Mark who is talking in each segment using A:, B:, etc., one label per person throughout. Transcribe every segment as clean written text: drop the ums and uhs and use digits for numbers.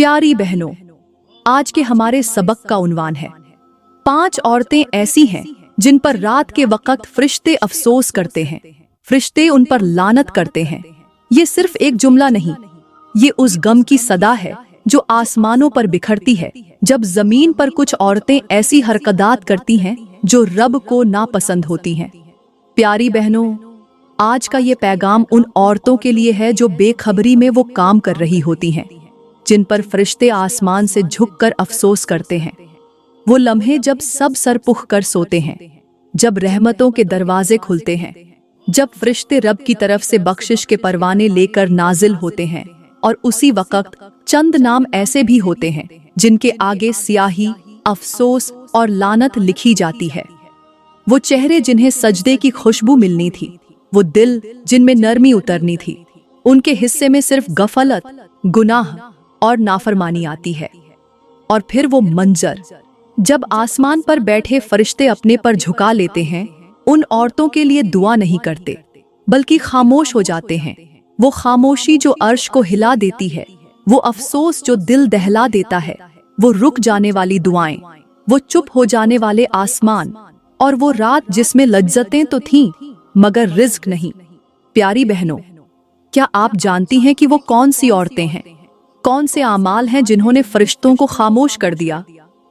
A: प्यारी बहनों, आज के हमारे सबक का उन्वान है 5 औरतें ऐसी हैं जिन पर रात के वक्त फरिश्ते अफसोस करते हैं, फरिश्ते उन पर लानत करते हैं। ये सिर्फ एक जुमला नहीं, ये उस गम की सदा है जो आसमानों पर बिखरती है जब जमीन पर कुछ औरतें ऐसी हरकतात करती हैं जो रब को नापसंद होती हैं। प्यारी बहनों, आज का ये पैगाम उन औरतों के लिए है जो बेखबरी में वो काम कर रही होती हैं जिन पर फरिश्ते आसमान से झुककर अफसोस करते हैं। वो लम्हे जब सब सर पुख कर सोते हैं, जब रहमतों के दरवाजे खुलते हैं, जब फरिश्ते रब की तरफ से बख्शिश के परवाने लेकर नाजिल होते हैं। और उसी वक्त चंद नाम ऐसे भी होते हैं जिनके आगे सियाही, अफसोस और लानत लिखी जाती है। वो चेहरे जिन्हें सजदे की खुशबू मिलनी थी, वो दिल जिनमें नरमी उतरनी थी, उनके हिस्से में सिर्फ गफलत, गुनाह और नाफरमानी आती है। और फिर वो मंजर जब आसमान पर बैठे फरिश्ते अपने पर झुका लेते हैं, उन औरतों के लिए दुआ नहीं करते बल्कि खामोश हो जाते हैं। वो खामोशी जो अर्श को हिला देती है, वो अफसोस जो दिल दहला देता है, वो रुक जाने वाली दुआएं, वो चुप हो जाने वाले आसमान, और वो रात जिसमें लज्जतें तो थीं मगर रिज्क नहीं। प्यारी बहनों, क्या आप जानती हैं कि वो कौन सी औरतें हैं? कौन से आमाल हैं जिन्होंने फरिश्तों को खामोश कर दिया?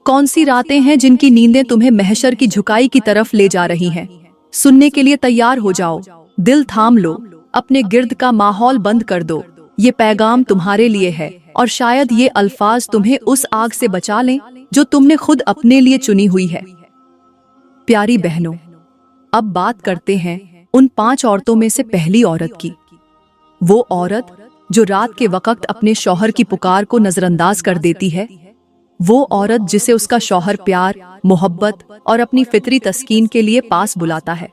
A: कौन सी रातें हैं जिनकी नींदें तुम्हें महशर की झुकाई की तरफ ले जा रही हैं? सुनने के लिए तैयार हो जाओ, दिल थाम लो, अपने गिर्द का माहौल बंद कर दो। ये पैगाम तुम्हारे लिए है और शायद ये अल्फाज तुम्हें उस आग से बचा लें जो तुमने खुद अपने लिए चुनी हुई है। प्यारी बहनों, अब बात करते हैं उन 5 औरतों में से पहली औरत की। वो औरत जो रात के वक्त अपने शौहर की पुकार को नजरअंदाज कर देती है। वो औरत जिसे उसका शौहर प्यार, मोहब्बत और अपनी फितरी तस्कीन के लिए पास बुलाता है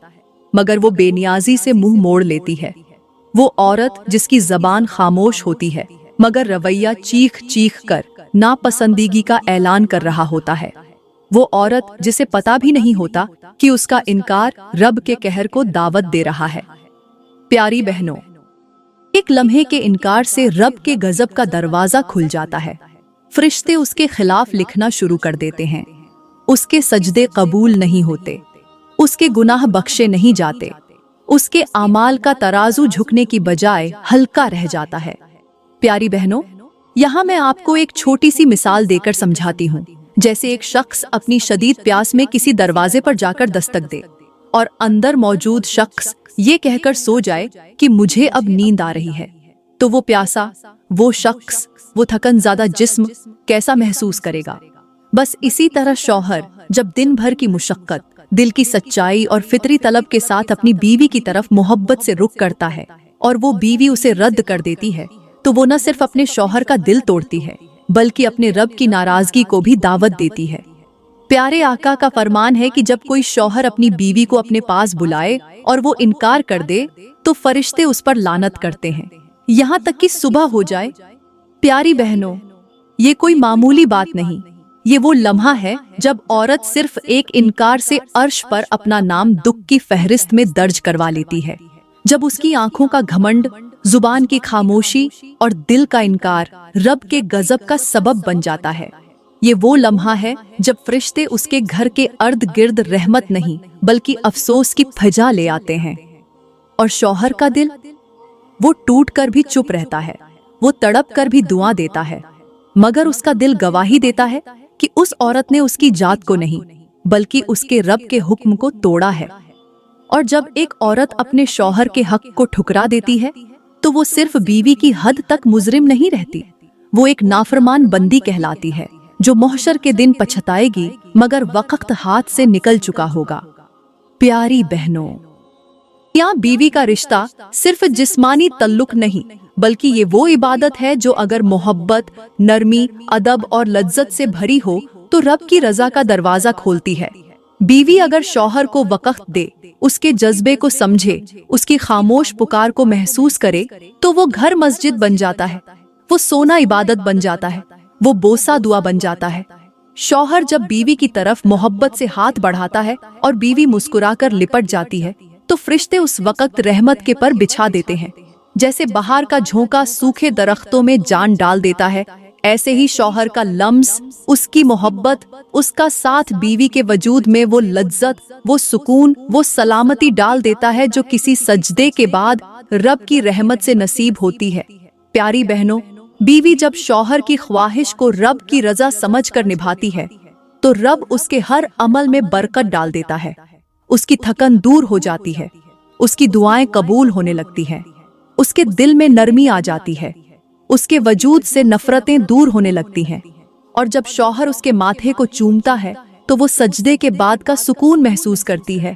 A: मगर वो बेनियाजी से मुंह मोड़ लेती है। वो औरत जिसकी जबान खामोश होती है मगर रवैया चीख चीख कर नापसंदीगी का ऐलान कर रहा होता है। वो औरत जिसे पता भी नहीं होता कि उसका इनकार रब के कहर को दावत दे रहा है। प्यारी बहनों, एक लम्हे के इनकार से रब के गजब का दरवाजा खुल जाता है। फरिश्ते उसके खिलाफ लिखना शुरू कर देते हैं। उसके सजदे कबूल नहीं होते, उसके गुनाह बख्शे नहीं जाते, उसके आमाल का तराजू झुकने की बजाय हल्का रह जाता है। प्यारी बहनों, यहाँ मैं आपको एक छोटी सी मिसाल देकर समझाती हूँ। जैसे एक शख्स अपनी शदीद प्यास में किसी दरवाजे पर जाकर दस्तक दे और अंदर मौजूद शख्स ये कहकर सो जाए कि मुझे अब नींद आ रही है, तो वो प्यासा, वो शख्स, वो थकन ज़्यादा जिस्म कैसा महसूस करेगा? बस इसी तरह शौहर जब दिन भर की मुशक्कत, दिल की सच्चाई और फितरी तलब के साथ अपनी बीवी की तरफ मोहब्बत से रुख करता है और वो बीवी उसे रद्द कर देती है, तो वो न सिर्फ अपने शौहर का दिल तोड़ती है बल्कि अपने रब की नाराजगी को भी दावत देती है। प्यारे आका का फरमान है कि जब कोई शौहर अपनी बीवी को अपने पास बुलाए और वो इनकार कर दे तो फरिश्ते उस पर लानत करते हैं, यहाँ तक कि सुबह हो जाए। प्यारी बहनों, ये कोई मामूली बात नहीं, ये वो लम्हा है जब औरत सिर्फ एक इनकार से अर्श पर अपना नाम दुख की फहरिस्त में दर्ज करवा लेती है। जब उसकी आंखों का घमंड, जुबान की खामोशी और दिल का इनकार रब के गजब का सबब बन जाता है। ये वो लम्हा है जब फरिश्ते उसके घर के अर्द गिर्द रहमत नहीं बल्कि अफसोस की फजा ले आते हैं। और शौहर का दिल, वो टूट कर भी चुप रहता है, वो तड़प कर भी दुआ देता है, मगर उसका दिल गवाही देता है कि उस औरत ने उसकी जात को नहीं बल्कि उसके रब के हुक्म को तोड़ा है। और जब एक औरत अपने शौहर के हक को ठुकरा देती है तो वो सिर्फ बीवी की हद तक मुजरिम नहीं रहती, वो एक नाफरमान बंदी कहलाती है जो महशर के दिन पछताएगी मगर वक्त हाथ से निकल चुका होगा। प्यारी बहनों, यहाँ बीवी का रिश्ता सिर्फ जिस्मानी तल्लुक नहीं बल्कि ये वो इबादत है जो अगर मोहब्बत, नरमी, अदब और लज्जत से भरी हो तो रब की रजा का दरवाजा खोलती है। बीवी अगर शौहर को वक़्त दे, उसके जज्बे को समझे, उसकी खामोश पुकार को महसूस करे तो वो घर मस्जिद बन जाता है, वो सोना इबादत बन जाता है, वो बोसा दुआ बन जाता है। शौहर जब बीवी की तरफ मोहब्बत से हाथ बढ़ाता है और बीवी मुस्कुराकर लिपट जाती है तो फरिश्ते उस वक्त रहमत के पर बिछा देते हैं। जैसे बहार का झोंका सूखे दरख्तों में जान डाल देता है, ऐसे ही शौहर का लम्स, उसकी मोहब्बत, उसका साथ बीवी के वजूद में वो लज्जत, वो सुकून, वो सलामती डाल देता है जो किसी सजदे के बाद रब की रहमत से नसीब होती है। प्यारी बहनों, बीवी जब शौहर की ख्वाहिश को रब की रजा समझकर निभाती है तो रब उसके हर अमल में बरकत डाल देता है। उसकी थकन दूर हो जाती है, उसकी दुआएं कबूल होने लगती हैं, उसके दिल में नरमी आ जाती है, उसके वजूद से नफरतें दूर होने लगती हैं। और जब शौहर उसके माथे को चूमता है तो वो सजदे के बाद का सुकून महसूस करती है।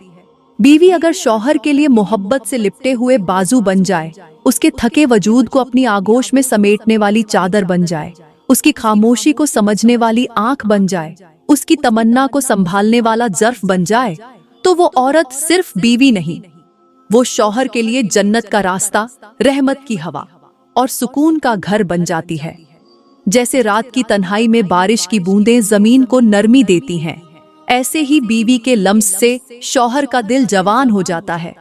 A: बीवी अगर शौहर के लिए मोहब्बत से लिपटे हुए बाजू बन जाए, उसके थके वजूद को अपनी आगोश में समेटने वाली चादर बन जाए, उसकी खामोशी को समझने वाली आंख बन जाए, उसकी तमन्ना को संभालने वाला ज़र्फ बन जाए, तो वो औरत सिर्फ बीवी नहीं, वो शौहर के लिए जन्नत का रास्ता, रहमत की हवा और सुकून का घर बन जाती है। जैसे रात की तन्हाई में बारिश की बूंदें जमीन को नरमी देती हैं, ऐसे ही बीवी के लम्स से शौहर का दिल जवान हो जाता है,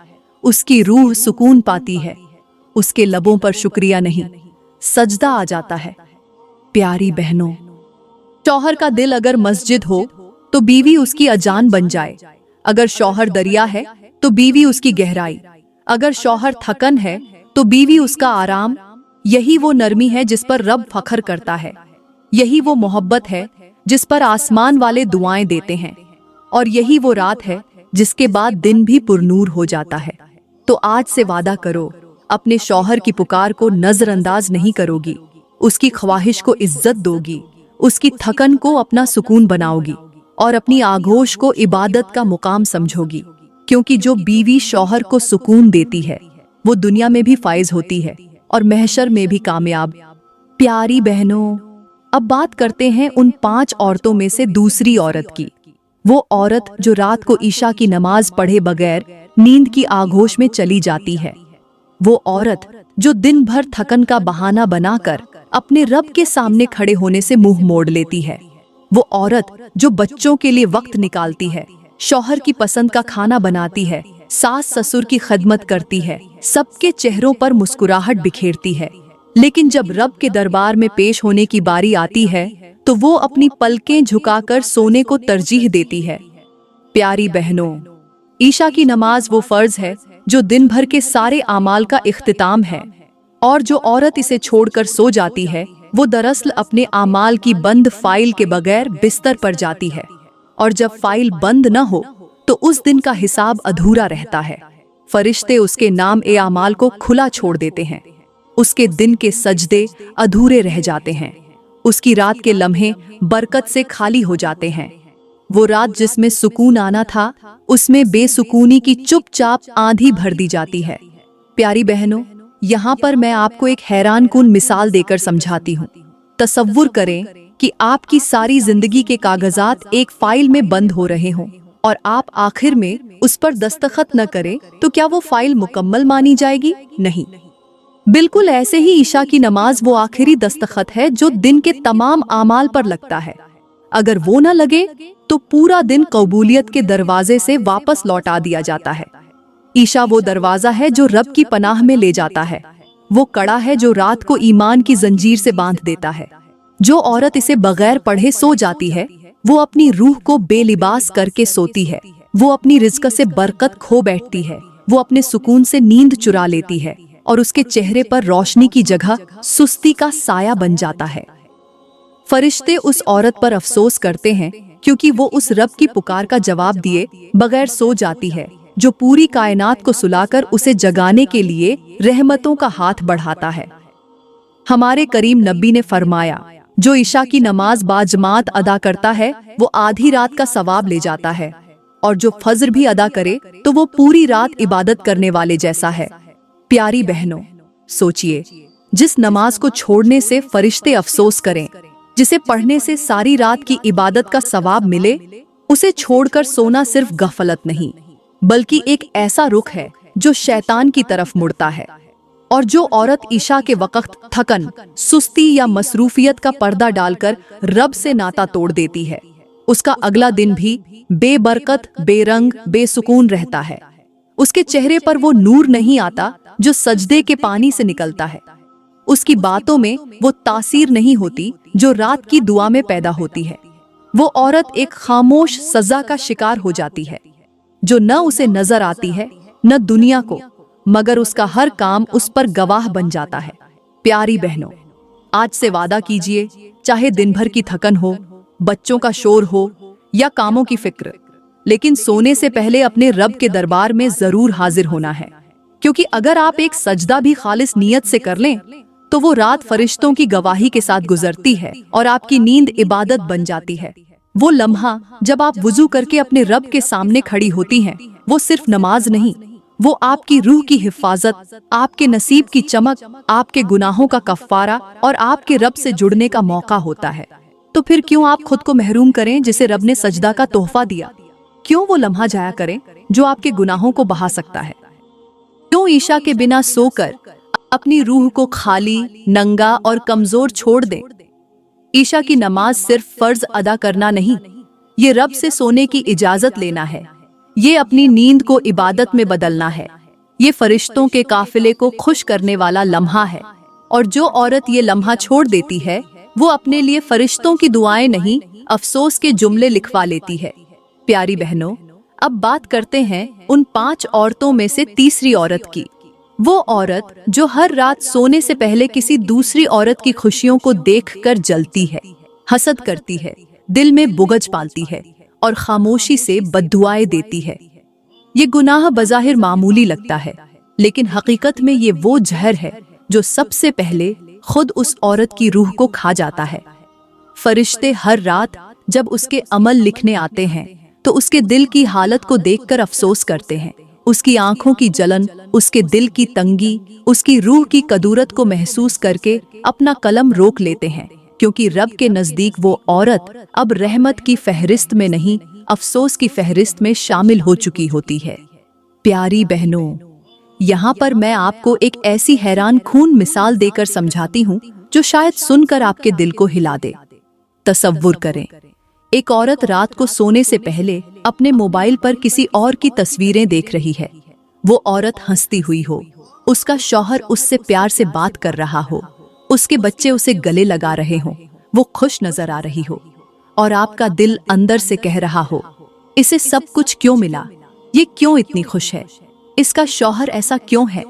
A: उसकी रूह सुकून पाती है, उसके लबों पर शुक्रिया नहीं, सजदा आ जाता है। प्यारी बहनों, शौहर का दिल अगर मस्जिद हो तो बीवी उसकी अजान बन जाए, अगर शौहर दरिया है तो बीवी उसकी गहराई, अगर शौहर थकन है तो बीवी उसका आराम। यही वो नरमी है जिस पर रब फख्र करता है, यही वो मोहब्बत है जिस पर आसमान वाले दुआएं देते हैं, और यही वो रात है जिसके बाद दिन भी पुरनूर हो जाता है। तो आज से वादा करो, अपने शौहर की पुकार को नजरअंदाज नहीं करोगी, उसकी ख्वाहिश को इज्जत दोगी, उसकी थकन को अपना सुकून बनाओगी और अपनी आगोश को इबादत का मुकाम समझोगी। क्योंकि जो बीवी शौहर को सुकून देती है वो दुनिया में भी फाइज होती है और महशर में भी कामयाब। प्यारी बहनों, अब बात करते हैं उन 5 औरतों में से दूसरी औरत की। वो औरत जो रात को ईशा की नमाज पढ़े बगैर नींद की आगोश में चली जाती है। वो औरत जो दिन भर थकन का बहाना बनाकर अपने रब के सामने खड़े होने से मुंह मोड़ लेती है। वो औरत जो बच्चों के लिए वक्त निकालती है, शौहर की पसंद का खाना बनाती है, सास ससुर की खदमत करती है, सबके चेहरों पर मुस्कुराहट बिखेरती है, लेकिन जब रब के दरबार में पेश होने की बारी आती है तो वो अपनी पलकें झुकाकर सोने को तरजीह देती है। प्यारी बहनों, ईशा की नमाज वो फर्ज है जो दिन भर के सारे आमाल का इख्तिताम है, और जो औरत इसे छोड़कर सो जाती है वो दरअसल अपने आमाल की बंद फाइल के बगैर बिस्तर पर जाती है, और जब फाइल बंद न हो तो उस दिन का हिसाब अधूरा रहता है। फरिश्ते उसके नाम ए आमाल को खुला छोड़ देते हैं, उसके दिन के सजदे अधूरे रह जाते हैं, उसकी रात के लम्हे बरकत से खाली हो जाते हैं। वो रात जिसमें सुकून आना था उसमें बेसुकूनी की चुपचाप आंधी भर दी जाती है। प्यारी बहनों, यहाँ पर मैं आपको एक हैरानकुन मिसाल देकर समझाती हूँ। तसव्वुर करें कि आपकी सारी जिंदगी के कागजात एक फाइल में बंद हो रहे हों और आप आखिर में उस पर दस्तखत न करें, तो क्या वो फाइल मुकम्मल मानी जाएगी? नहीं। बिल्कुल ऐसे ही ईशा की नमाज वो आखिरी दस्तखत है जो दिन के तमाम आमाल पर लगता है। अगर वो न लगे तो पूरा दिन कबूलियत के दरवाजे से वापस लौटा दिया जाता है। ईशा वो दरवाजा है जो रब की पनाह में ले जाता है, वो कड़ा है जो रात को ईमान की जंजीर से बांध देता है। जो औरत इसे बगैर पढ़े सो जाती है वो अपनी रूह को बेलिबास करके सोती है, वो अपनी रिज़्क से बरकत खो बैठती है, वो अपने सुकून से नींद चुरा लेती है और उसके चेहरे पर रोशनी की जगह सुस्ती का साया बन जाता है। फरिश्ते उस औरत पर अफसोस करते हैं क्योंकि वो उस रब की पुकार का जवाब दिए बगैर सो जाती है, जो पूरी कायनात को सुलाकर उसे जगाने के लिए रहमतों का हाथ बढ़ाता है। हमारे करीम नबी ने फरमाया, जो ईशा की नमाज बाजमात अदा करता है वो आधी रात का सवाब ले जाता है, और जो फज्र भी अदा करे तो वो पूरी रात इबादत करने वाले जैसा है। प्यारी बहनों, सोचिए, जिस नमाज को छोड़ने से फरिश्ते अफसोस करें, जिसे पढ़ने से सारी रात की इबादत का सवाब मिले, उसे छोड़कर सोना सिर्फ गफलत नहीं बल्कि एक ऐसा रुख है जो शैतान की तरफ मुड़ता है। और जो औरत ईशा के वक्त थकन, सुस्ती या मसरूफियत का पर्दा डालकर रब से नाता तोड़ देती है, उसका अगला दिन भी बेबरकत, बेरंग, बेसुकून रहता है। उसके चेहरे पर वो नूर नहीं आता जो सजदे के पानी से निकलता है। उसकी बातों में वो तासीर नहीं होती जो रात की दुआ में पैदा होती है। वो औरत एक खामोश सजा का शिकार हो जाती है, जो न उसे नजर आती है न दुनिया को, मगर उसका हर काम उस पर गवाह बन जाता है। प्यारी बहनों, आज से वादा कीजिए, चाहे दिन भर की थकन हो, बच्चों का शोर हो या कामों की फिक्र, लेकिन सोने से पहले अपने रब के दरबार में जरूर हाजिर होना है। क्योंकि अगर आप एक सजदा भी खालिस नियत से कर लें तो वो रात फरिश्तों की गवाही के साथ गुजरती है और आपकी नींद इबादत बन जाती है। वो लम्हा जब आप वुजू करके अपने रब के सामने खड़ी होती हैं, वो सिर्फ नमाज नहीं, वो आपकी रूह की हिफाजत, आपके नसीब की चमक, आपके गुनाहों का कफ्फारा और आपके रब से जुड़ने का मौका होता है। तो फिर क्यों आप खुद को महरूम करें जिसे रब ने सजदा का तोहफा दिया? क्यों वो लम्हा जाया करें जो आपके गुनाहों को बहा सकता है? क्यों ईशा के बिना सोकर अपनी रूह को खाली, नंगा और कमजोर छोड़ दें? ईशा की नमाज सिर्फ फर्ज अदा करना नहीं, ये रब से सोने की इजाजत लेना है, ये अपनी नींद को इबादत में बदलना है, ये फरिश्तों के काफिले को खुश करने वाला लम्हा है। और जो औरत ये लम्हा छोड़ देती है, वो अपने लिए फरिश्तों की दुआएं नहीं, अफसोस के जुमले लिखवा लेती है। प्यारी बहनों, अब बात करते हैं उन 5 औरतों में से तीसरी औरत की। वो औरत जो हर रात सोने से पहले किसी दूसरी औरत की खुशियों को देखकर जलती है, हसद करती है, दिल में बुगज पालती है और खामोशी से बद्दुआएं देती है। ये गुनाह बज़ाहिर मामूली लगता है, लेकिन हकीकत में ये वो जहर है जो सबसे पहले खुद उस औरत की रूह को खा जाता है। फरिश्ते हर रात जब उसके अमल लिखने आते हैं तो उसके दिल की हालत को देखकर अफसोस करते हैं। उसकी आंखों की जलन, उसके दिल की तंगी, उसकी रूह की कदूरत को महसूस करके अपना कलम रोक लेते हैं, क्योंकि रब के नजदीक वो औरत अब रहमत की फहरिस्त में नहीं, अफसोस की फहरिस्त में शामिल हो चुकी होती है। प्यारी बहनों, यहाँ पर मैं आपको एक ऐसी हैरान खून मिसाल देकर समझाती हूँ जो शायद सुनकर आपके दिल को हिला दे। तसव्वुर करें, एक औरत रात को सोने से पहले अपने मोबाइल पर किसी और की तस्वीरें देख रही है। वो औरत हंसती हुई हो, उसका शौहर उससे प्यार से बात कर रहा हो, उसके बच्चे उसे गले लगा रहे हों, वो खुश नजर आ रही हो, और आपका दिल अंदर से कह रहा हो, इसे सब कुछ क्यों मिला? ये क्यों इतनी खुश है? इसका शौहर ऐसा क्यों है?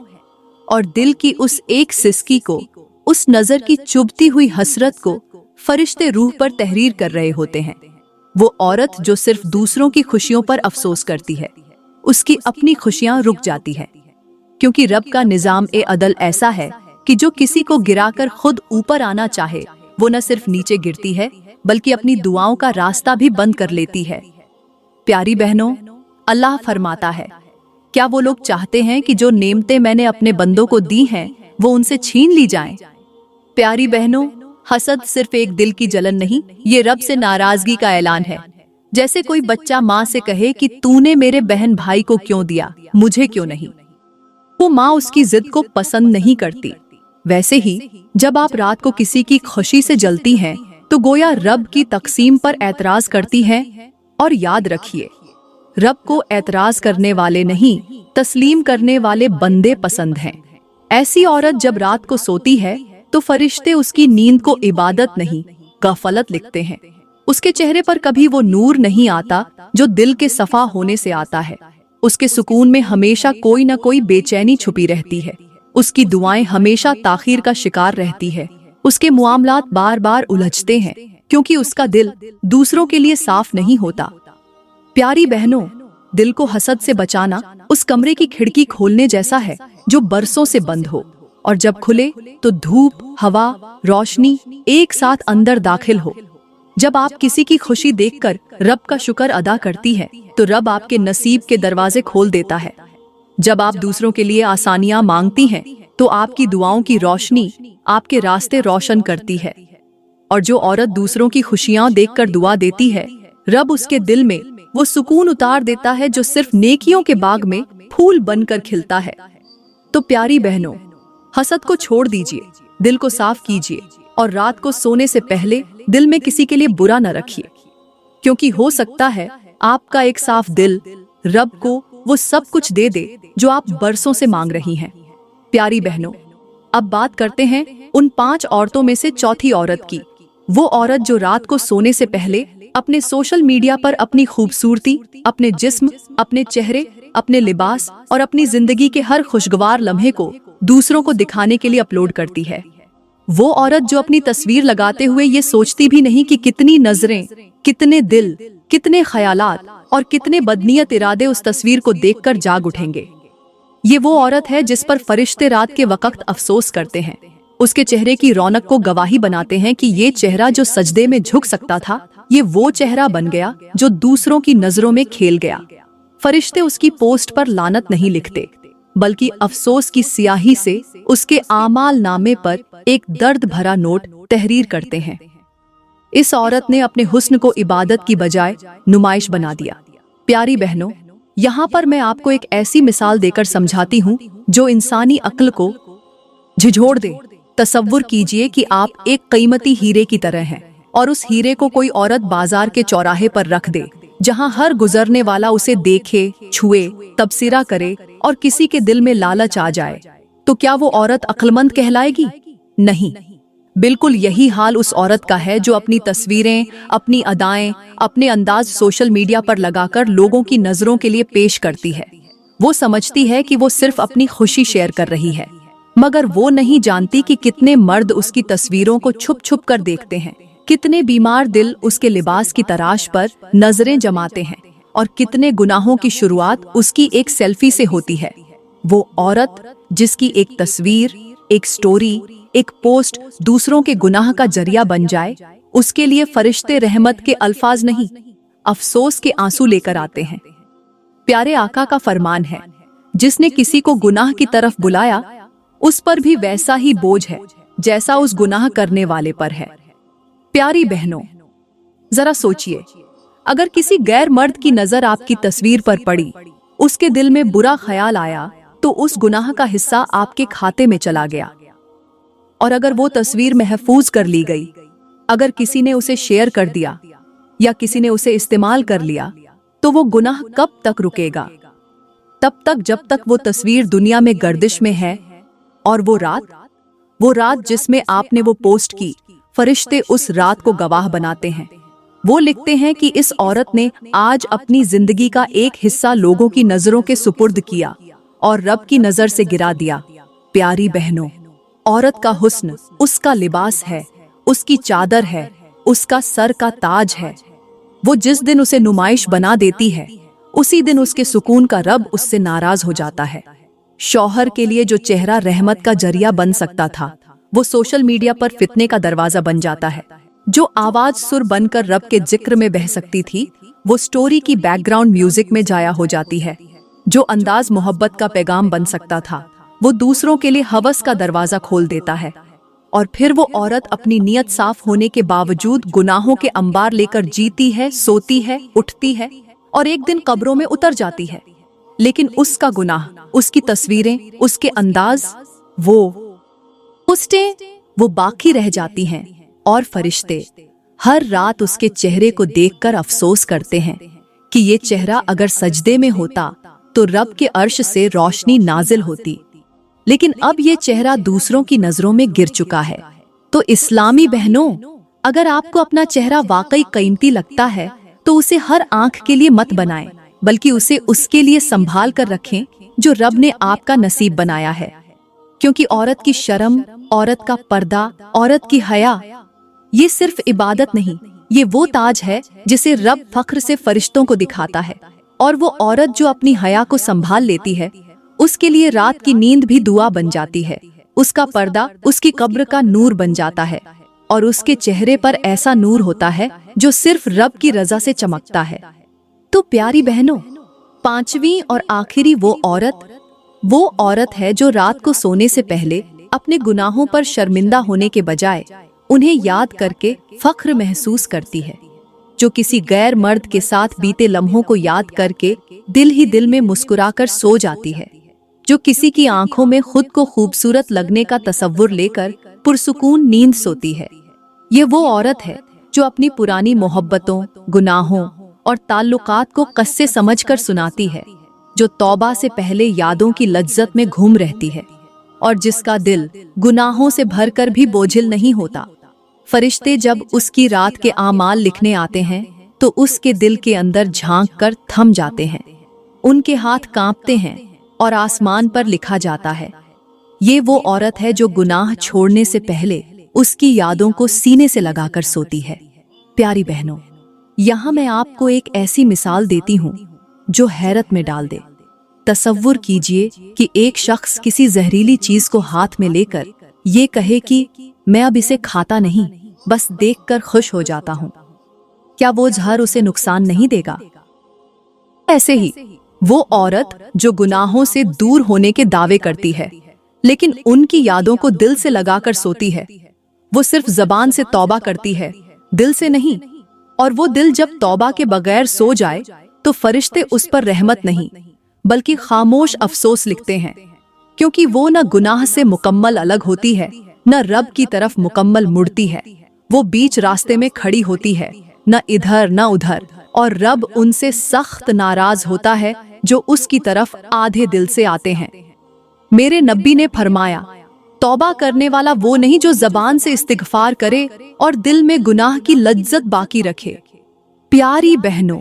A: और दिल की उस एक सिसकी को, उस नजर की चुभती हुई हसरत को फरिश्ते रूह पर तहरीर कर रहे होते हैं। वो औरत जो सिर्फ दूसरों की खुशियों पर अफसोस करती है, उसकी अपनी खुशियां रुक जाती है, क्योंकि रब का निजाम ए अदल ऐसा है कि जो किसी को गिराकर खुद ऊपर आना चाहे, वो न सिर्फ नीचे गिरती है बल्कि अपनी दुआओं का रास्ता भी बंद कर लेती है। प्यारी बहनों, अल्लाह फरमाता है, क्या वो लोग चाहते हैं कि जो नेमतें मैंने अपने बंदों को दी हैं वो उनसे छीन ली जाएं? प्यारी बहनों, हसद सिर्फ एक दिल की जलन नहीं, ये रब से नाराजगी का ऐलान है। जैसे कोई बच्चा माँ से कहे कि तूने मेरे बहन भाई को क्यों दिया, मुझे क्यों नहीं। वो माँ उसकी जिद को पसंद नहीं करती। वैसे ही जब आप रात को किसी की खुशी से जलती हैं तो गोया रब की तकसीम पर एतराज करती हैं। और याद रखिए, रब को एतराज करने वाले नहीं, तस्लीम करने वाले बंदे पसंद हैं। ऐसी औरत जब रात को सोती है तो फरिश्ते उसकी नींद को इबादत नहीं, गफलत लिखते हैं। उसके चेहरे पर कभी वो नूर नहीं आता जो दिल के सफा होने से आता है। उसके सुकून में हमेशा कोई न कोई बेचैनी छुपी रहती है। उसकी दुआएं हमेशा ताखीर का शिकार रहती है। उसके मुआमलात बार बार उलझते हैं, क्योंकि उसका दिल दूसरों के लिए साफ नहीं होता। प्यारी बहनों, दिल को हसद से बचाना उस कमरे की खिड़की खोलने जैसा है जो बरसों से बंद हो, और जब खुले तो धूप, हवा, रोशनी एक साथ अंदर दाखिल हो। जब आप किसी की खुशी देखकर रब का शुक्र अदा करती है तो रब आपके नसीब के दरवाजे खोल देता है। जब आप दूसरों के लिए आसानियां मांगती हैं तो आपकी दुआओं की रोशनी आपके रास्ते रोशन करती है। और जो औरत दूसरों की खुशियां देखकर दुआ देती है, रब उसके दिल में वो सुकून उतार देता है जो सिर्फ नेकियों के बाग में फूल बनकर खिलता है। तो प्यारी बहनों, हसद को छोड़ दीजिए, दिल को साफ कीजिए और रात को सोने से पहले दिल में किसी के लिए बुरा न रखिए, क्योंकि हो सकता है आपका एक साफ दिल रब को वो सब कुछ दे दे जो आप बरसों से मांग रही हैं। प्यारी बहनों, अब बात करते हैं उन 5 औरतों में से चौथी औरत की। वो औरत जो रात को सोने से पहले अपने सोशल मीडिया पर अपनी खूबसूरती, अपने जिस्म, अपने चेहरे, अपने लिबास और अपनी जिंदगी के हर खुशगवार लम्हे को दूसरों को दिखाने के लिए अपलोड करती है। वो औरत जो अपनी तस्वीर लगाते हुए ये सोचती भी नहीं कि कितनी नजरें, कितने दिल, कितने ख्यालात और कितने बदनीयत इरादे उस तस्वीर को देखकर जाग उठेंगे। ये वो औरत है जिस पर फरिश्ते रात के वक्त अफसोस करते हैं। उसके चेहरे की रौनक को गवाही बनाते हैं कि ये चेहरा जो सजदे में झुक सकता था, ये वो चेहरा बन गया जो दूसरों की नजरों में खेल गया। फरिश्ते उसकी पोस्ट पर लानत नहीं लिखते, बल्कि अफसोस की स्याही से उसके आमाल नामे पर एक दर्द भरा नोट तहरीर करते हैं। इस औरत ने अपने हुस्न को इबादत की बजाय नुमाइश बना दिया। प्यारी बहनों, यहाँ पर मैं आपको एक ऐसी मिसाल देकर समझाती हूँ जो इंसानी अक्ल को झिझोड़ दे। तसव्वुर कीजिए कि आप एक कीमती हीरे की तरह हैं और उस हीरे को कोई औरत बाजार के चौराहे पर रख दे, जहाँ हर गुजरने वाला उसे देखे, छुए, तबसरा करे और किसी के दिल में लालच आ जाए। तो क्या वो औरत अक्लमंद कहलाएगी? नहीं। बिल्कुल यही हाल उस औरत का है जो अपनी तस्वीरें, अपनी अदाएं, अपने अंदाज सोशल मीडिया पर लगाकर लोगों की नजरों के लिए पेश करती है। वो समझती है कि वो सिर्फ अपनी खुशी शेयर कर रही है, मगर वो नहीं जानती कि कितने मर्द उसकी तस्वीरों को छुप छुप कर देखते हैं, कितने बीमार दिल उसके लिबास की तराश पर नजरें जमाते हैं और कितने गुनाहों की शुरुआत उसकी एक सेल्फी से होती है। वो औरत जिसकी एक तस्वीर, एक स्टोरी, एक पोस्ट दूसरों के गुनाह का जरिया बन जाए, उसके लिए फरिश्ते रहमत के अल्फाज नहीं, अफसोस के आंसू लेकर आते हैं। प्यारे आका का फरमान है, जिसने किसी को गुनाह की तरफ बुलाया, उस पर भी वैसा ही बोझ है जैसा उस गुनाह करने वाले पर है। प्यारी बहनों, जरा सोचिए, अगर किसी गैर मर्द की नजर आपकी तस्वीर पर पड़ी, उसके दिल में बुरा ख्याल आया, तो उस गुनाह का हिस्सा आपके खाते में चला गया। और अगर वो तस्वीर महफूज कर ली गई, अगर किसी ने उसे शेयर कर दिया या किसी ने उसे इस्तेमाल कर लिया, तो वो गुनाह कब तक रुकेगा? तब तक जब तक वो तस्वीर दुनिया में गर्दिश में है। और वो रात जिसमें आपने वो पोस्ट की, फरिश्ते उस रात को गवाह बनाते हैं। वो लिखते हैं कि इस औरत ने आज अपनी जिंदगी का एक हिस्सा लोगों की नजरों के सुपुर्द किया और रब की नजर से गिरा दिया। प्यारी बहनों, औरत का हुस्न उसका लिबास है, उसकी चादर है, उसका सर का ताज है। वो जिस दिन उसे नुमाइश बना देती है, उसी दिन उसके सुकून का रब उससे नाराज हो जाता है। शौहर के लिए जो चेहरा रहमत का जरिया बन सकता था, वो सोशल मीडिया पर फितने का दरवाजा बन जाता है। जो आवाज सुर बनकर रब के जिक्र में बह सकती थी, वो स्टोरी की बैकग्राउंड म्यूजिक में जाया हो जाती है। जो अंदाज मोहब्बत का पैगाम बन सकता था, वो दूसरों के लिए हवस का दरवाजा खोल देता है। और फिर वो औरत अपनी नीयत साफ होने के बावजूद गुनाहों के अंबार लेकर जीती है, सोती है, उठती है और एक दिन कब्रों में उतर जाती है। लेकिन उसका गुनाह, उसकी तस्वीरें, उसके अंदाज, वो बाकी रह जाती हैं। और फरिश्ते हर रात उसके चेहरे को देखकर अफसोस करते हैं कि ये चेहरा अगर सजदे में होता तो रब के अर्श से रोशनी नाजिल होती। लेकिन अब ये चेहरा दूसरों की नजरों में गिर चुका है। तो इस्लामी बहनों, अगर आपको अपना चेहरा वाकई कीमती लगता है, तो उसे हर आंख के लिए मत बनाएं, बल्कि उसे उसके लिए संभाल कर रखें जो रब ने आपका नसीब बनाया है। क्योंकि औरत की शर्म, औरत का पर्दा, औरत की हया, ये सिर्फ इबादत नहीं, ये वो ताज है जिसे रब फख्र से फरिश्तों को दिखाता है। और वो औरत जो अपनी हया को संभाल लेती है, उसके लिए रात की नींद भी दुआ बन जाती है। उसका पर्दा उसकी कब्र का नूर बन जाता है और उसके चेहरे पर ऐसा नूर होता है जो सिर्फ रब की रजा से चमकता है। तो प्यारी बहनों, पांचवी और आखिरी वो औरत है जो रात को सोने से पहले अपने गुनाहों पर शर्मिंदा होने के बजाय उन्हें याद करके फख्र महसूस करती है। जो किसी गैर मर्द के साथ बीते लम्हों को याद करके दिल ही दिल में मुस्कुराकर सो जाती है। जो किसी की आंखों में खुद को खूबसूरत लगने का तसव्वुर लेकर पुरसुकून नींद सोती है। ये वो औरत है जो अपनी पुरानी मोहब्बतों, गुनाहों और ताल्लुकात को कस्से समझकर सुनाती है। जो तौबा से पहले यादों की लज्जत में घूम रहती है और जिसका दिल गुनाहों से भरकर भी बोझिल नहीं होता। फरिश्ते जब उसकी रात के आमाल लिखने आते हैं तो उसके दिल के अंदर झांक कर थम जाते हैं। उनके हाथ कांपते हैं और आसमान पर लिखा जाता है, ये वो औरत है जो गुनाह छोड़ने से पहले उसकी यादों को सीने से लगाकर सोती है। प्यारी बहनों, यहाँ मैं आपको एक ऐसी मिसाल देती हूँ जो हैरत में डाल दे। तसव्वुर कीजिए कि एक शख्स किसी जहरीली चीज को हाथ में लेकर ये कहे कि मैं अब इसे खाता नहीं, बस देखकर खुश हो जाता हूँ। क्या वो जहर उसे नुकसान नहीं देगा? ऐसे ही वो औरत जो गुनाहों से दूर होने के दावे करती है लेकिन उनकी यादों को दिल से लगाकर सोती है, वो सिर्फ जबान से तौबा करती है, दिल से नहीं। और वो दिल जब तौबा के बगैर सो जाए तो फरिश्ते उस पर रहमत नहीं बल्कि खामोश अफसोस लिखते हैं, क्योंकि वो न गुनाह से मुकम्मल अलग होती है न रब की तरफ मुकम्मल मुड़ती है। वो बीच रास्ते में खड़ी होती है, न इधर न उधर, और रब उनसे सख्त नाराज होता है जो उसकी तरफ आधे दिल से आते हैं। मेरे नबी ने फरमाया, तौबा करने वाला वो नहीं जो जबान से इस्तिगफार करे और दिल में गुनाह की लज्जत बाकी रखे। प्यारी बहनों,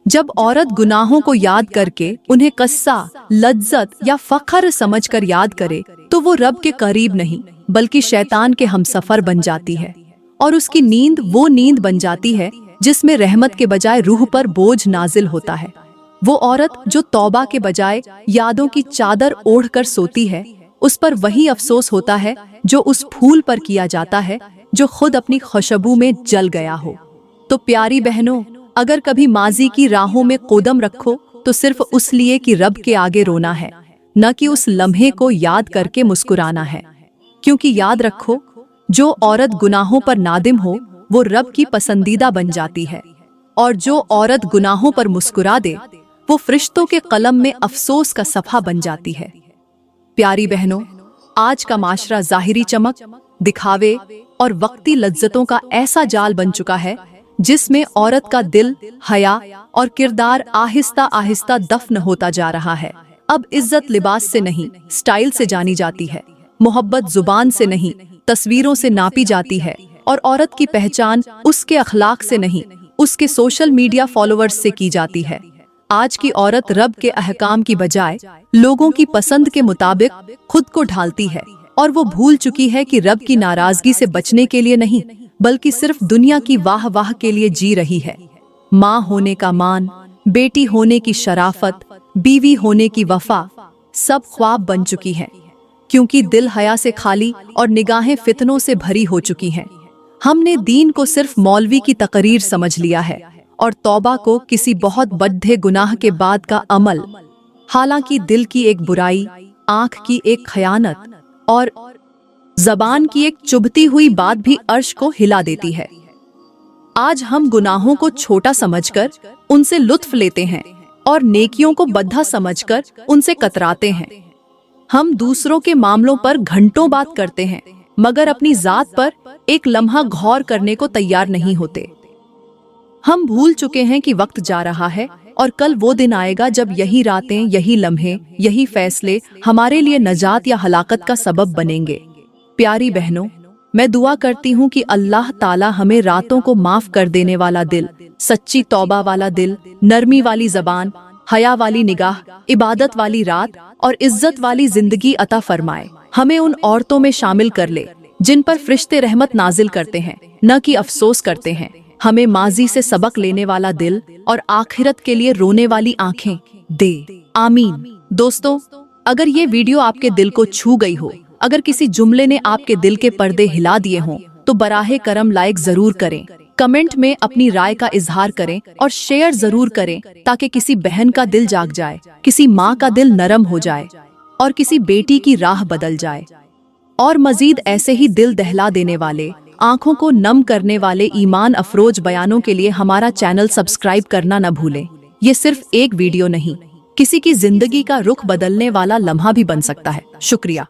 A: जब औरत गुनाहों को याद करके उन्हें कस्सा, लज्जत या फख्र समझकर याद करे तो वो रब के करीब नहीं बल्कि शैतान के हमसफर बन जाती है, और उसकी नींद वो नींद बन जाती है जिसमें रहमत के बजाय रूह पर बोझ नाजिल होता है। वो औरत जो तौबा के बजाय यादों की चादर ओढ़कर सोती है, उस पर वही अफसोस होता है जो उस फूल पर किया जाता है जो खुद अपनी खुशबू में जल गया हो। तो प्यारी बहनों, अगर कभी माजी की राहों में कदम रखो तो सिर्फ उस लिए कि रब के आगे रोना है, न कि उस लम्हे को याद करके मुस्कुराना है। क्योंकि याद रखो, जो औरत गुनाहों पर नादिम हो वो रब की पसंदीदा बन जाती है, और जो औरत गुनाहों पर मुस्कुरा दे वो फरिश्तों के कलम में अफसोस का सफ़ा बन जाती है। प्यारी बहनों, आज का माशरा ज़ाहिरी चमक, दिखावे और वक्ती लज्जतों का ऐसा जाल बन चुका है जिसमें औरत का दिल, हया और किरदार आहिस्ता आहिस्ता दफन होता जा रहा है। अब इज्जत लिबास से नहीं, स्टाइल से जानी जाती है। मोहब्बत जुबान से नहीं, तस्वीरों से नापी जाती है। और औरत की पहचान उसके अखलाक से नहीं, उसके सोशल मीडिया फॉलोअर्स से की जाती है। आज की औरत रब के अहकाम की बजाय लोगों की पसंद के मुताबिक खुद को ढालती है, और वो भूल चुकी है कि रब की नाराजगी से बचने के लिए नहीं बल्कि सिर्फ दुनिया की वाह वाह के लिए जी रही है। माँ होने का मान, बेटी होने की शराफत, बीवी होने की वफा, सब ख्वाब बन चुकी हैं, क्योंकि दिल हया से खाली और निगाहें फितनों से भरी हो चुकी हैं। हमने दीन को सिर्फ मौलवी की तकरीर समझ लिया है और तौबा को किसी बहुत बड़े गुनाह के बाद का अमल। हालांकि दिल की एक बुराई, आंख की एक खयानत और जबान की एक चुभती हुई बात भी अर्श को हिला देती है। आज हम गुनाहों को छोटा समझकर उनसे लुत्फ लेते हैं और नेकियों को बद्धा समझकर उनसे कतराते हैं। हम दूसरों के मामलों पर घंटों बात करते हैं मगर अपनी जात पर एक लम्हा गौर करने को तैयार नहीं होते। हम भूल चुके हैं कि वक्त जा रहा है और कल वो दिन आएगा जब यही रातें, यही लम्हे, यही फैसले हमारे लिए नजात या हलाकत का सबब बनेंगे। प्यारी बहनों, मैं दुआ करती हूँ कि अल्लाह ताला हमें रातों को माफ कर देने वाला दिल, सच्ची तौबा वाला दिल, नरमी वाली जबान, हया वाली निगाह, इबादत वाली रात और इज्जत वाली जिंदगी अता फरमाए। हमें उन औरतों में शामिल कर ले जिन पर फरिश्ते रहमत नाजिल करते हैं, न कि अफसोस करते हैं। हमें माजी से सबक लेने वाला दिल और आखिरत के लिए रोने वाली आंखें दे। आमीन। दोस्तों, अगर ये वीडियो आपके दिल को छू गई हो, अगर किसी जुमले ने आपके दिल के पर्दे हिला दिए हों, तो बराहे करम लाइक जरूर करें, कमेंट में अपनी राय का इजहार करें और शेयर जरूर करें ताकि किसी बहन का दिल जाग जाए, किसी माँ का दिल नरम हो जाए और किसी बेटी की राह बदल जाए। और मजीद ऐसे ही दिल दहला देने वाले, आंखों को नम करने वाले ईमान अफरोज बयानों के लिए हमारा चैनल सब्सक्राइब करना न भूलें। ये सिर्फ एक वीडियो नहीं, किसी की जिंदगी का रुख बदलने वाला लम्हा भी बन सकता है। शुक्रिया।